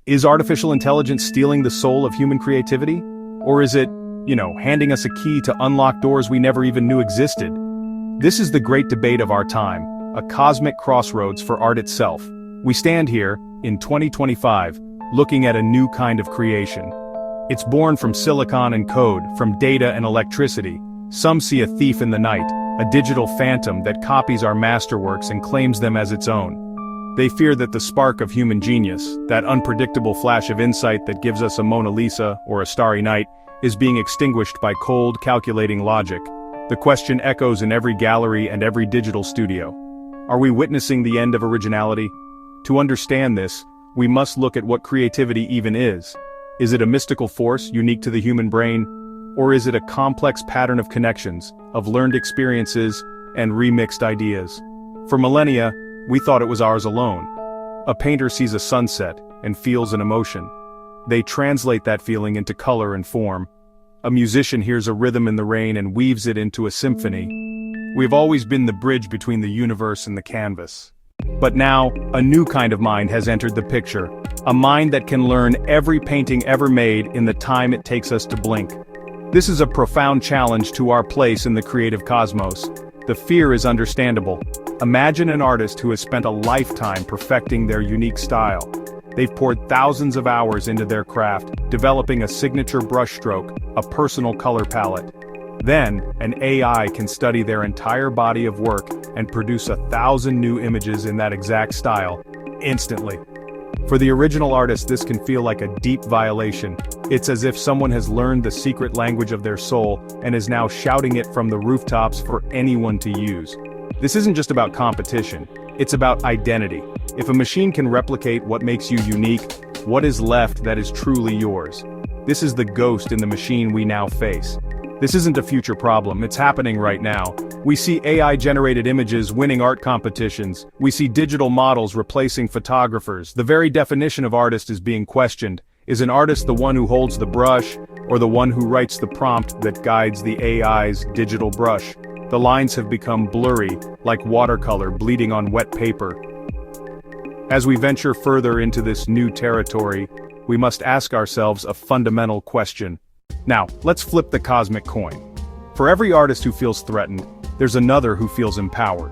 Is artificial intelligence stealing the soul of human creativity? Or is it, handing us a key to unlock doors we never even knew existed? This is the great debate of our time, a cosmic crossroads for art itself. We stand here, in 2025, looking at a new kind of creation. It's born from silicon and code, from data and electricity. Some see a thief in the night, a digital phantom that copies our masterworks and claims them as its own. They fear that the spark of human genius, that unpredictable flash of insight that gives us a Mona Lisa or a Starry Night, is being extinguished by cold, calculating logic. The question echoes in every gallery and every digital studio. Are we witnessing the end of originality? To understand this, we must look at what creativity even is. Is it a mystical force unique to the human brain? Or is it a complex pattern of connections, of learned experiences, and remixed ideas? For millennia, we thought it was ours alone. A painter sees a sunset and feels an emotion. They translate that feeling into color and form. A musician hears a rhythm in the rain and weaves it into a symphony. We've always been the bridge between the universe and the canvas. But now, a new kind of mind has entered the picture. A mind that can learn every painting ever made in the time it takes us to blink. This is a profound challenge to our place in the creative cosmos. The fear is understandable. Imagine an artist who has spent a lifetime perfecting their unique style. They've poured thousands of hours into their craft, developing a signature brushstroke, a personal color palette. Then, an AI can study their entire body of work and produce 1,000 new images in that exact style, instantly. For the original artist, this can feel like a deep violation. It's as if someone has learned the secret language of their soul and is now shouting it from the rooftops for anyone to use. This isn't just about competition, it's about identity. If a machine can replicate what makes you unique, what is left that is truly yours? This is the ghost in the machine we now face. This isn't a future problem, it's happening right now. We see AI-generated images winning art competitions. We see digital models replacing photographers. The very definition of artist is being questioned. Is an artist the one who holds the brush, or the one who writes the prompt that guides the AI's digital brush? The lines have become blurry, like watercolor bleeding on wet paper. As we venture further into this new territory, we must ask ourselves a fundamental question. Now, let's flip the cosmic coin. For every artist who feels threatened, there's another who feels empowered.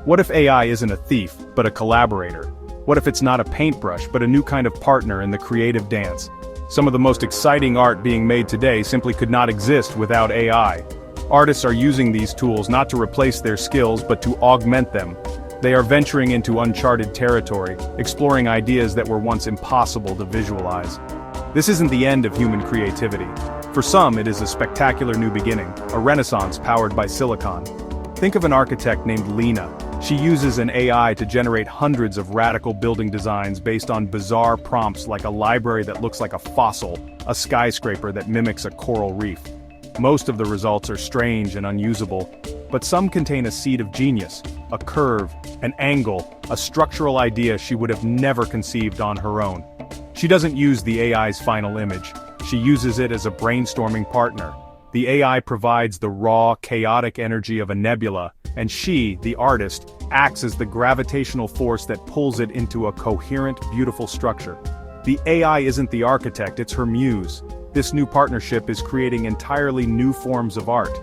What if AI isn't a thief, but a collaborator? What if it's not a paintbrush, but a new kind of partner in the creative dance? Some of the most exciting art being made today simply could not exist without AI. Artists are using these tools not to replace their skills, but to augment them. They are venturing into uncharted territory, exploring ideas that were once impossible to visualize. This isn't the end of human creativity. For some, it is a spectacular new beginning, a renaissance powered by silicon. Think of an architect named Lena. She uses an AI to generate hundreds of radical building designs based on bizarre prompts like a library that looks like a fossil, a skyscraper that mimics a coral reef. Most of the results are strange and unusable, but some contain a seed of genius, a curve, an angle, a structural idea she would have never conceived on her own. She doesn't use the AI's final image. She uses it as a brainstorming partner. The AI provides the raw, chaotic energy of a nebula, and she, the artist, acts as the gravitational force that pulls it into a coherent, beautiful structure. The AI isn't the architect, it's her muse. This new partnership is creating entirely new forms of art.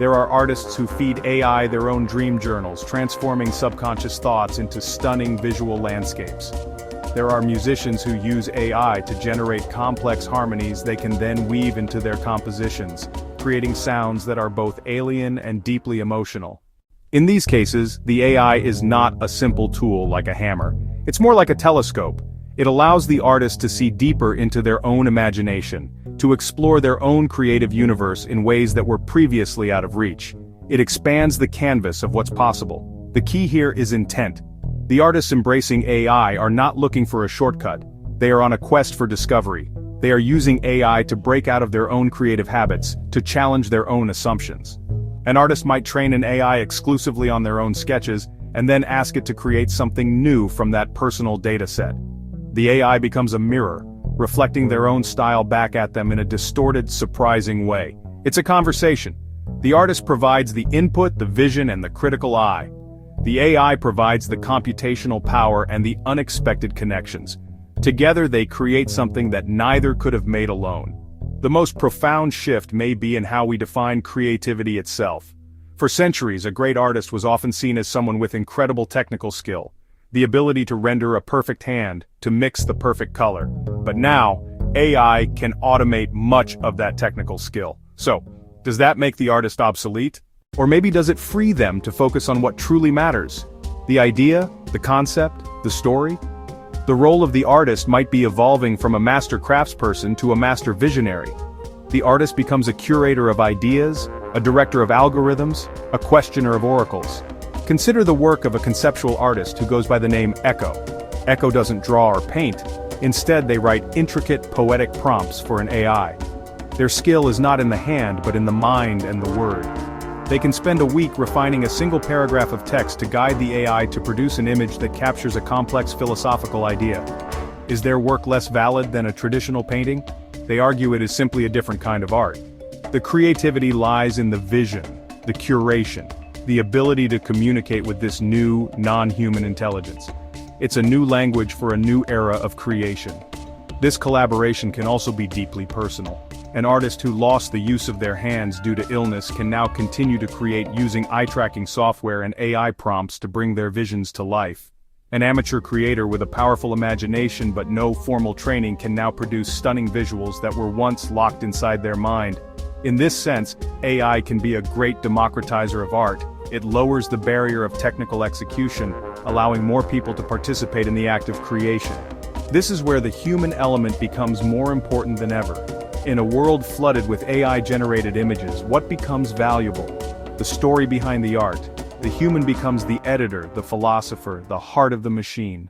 There are artists who feed AI their own dream journals, transforming subconscious thoughts into stunning visual landscapes. There are musicians who use AI to generate complex harmonies they can then weave into their compositions, creating sounds that are both alien and deeply emotional. In these cases, the AI is not a simple tool like a hammer. It's more like a telescope. It allows the artist to see deeper into their own imagination, to explore their own creative universe in ways that were previously out of reach. It expands the canvas of what's possible. The key here is intent. The artists embracing AI are not looking for a shortcut. They are on a quest for discovery. They are using AI to break out of their own creative habits, to challenge their own assumptions. An artist might train an AI exclusively on their own sketches, and then ask it to create something new from that personal data set. The AI becomes a mirror, reflecting their own style back at them in a distorted, surprising way. It's a conversation. The artist provides the input, the vision, and the critical eye. The AI provides the computational power and the unexpected connections. Together they create something that neither could have made alone. The most profound shift may be in how we define creativity itself. For centuries, a great artist was often seen as someone with incredible technical skill, the ability to render a perfect hand, to mix the perfect color. But now, AI can automate much of that technical skill. So, does that make the artist obsolete? Or maybe does it free them to focus on what truly matters? The idea, the concept, the story? The role of the artist might be evolving from a master craftsperson to a master visionary. The artist becomes a curator of ideas, a director of algorithms, a questioner of oracles. Consider the work of a conceptual artist who goes by the name Echo. Echo doesn't draw or paint. Instead, they write intricate, poetic prompts for an AI. Their skill is not in the hand, but in the mind and the word. They can spend a week refining a single paragraph of text to guide the AI to produce an image that captures a complex philosophical idea. Is their work less valid than a traditional painting? They argue it is simply a different kind of art. The creativity lies in the vision, the curation, the ability to communicate with this new, non-human intelligence. It's a new language for a new era of creation. This collaboration can also be deeply personal. An artist who lost the use of their hands due to illness can now continue to create using eye-tracking software and AI prompts to bring their visions to life. An amateur creator with a powerful imagination but no formal training can now produce stunning visuals that were once locked inside their mind. In this sense, AI can be a great democratizer of art. It lowers the barrier of technical execution, allowing more people to participate in the act of creation. This is where the human element becomes more important than ever. In a world flooded with AI-generated images, what becomes valuable? The story behind the art. The human becomes the editor, the philosopher, the heart of the machine.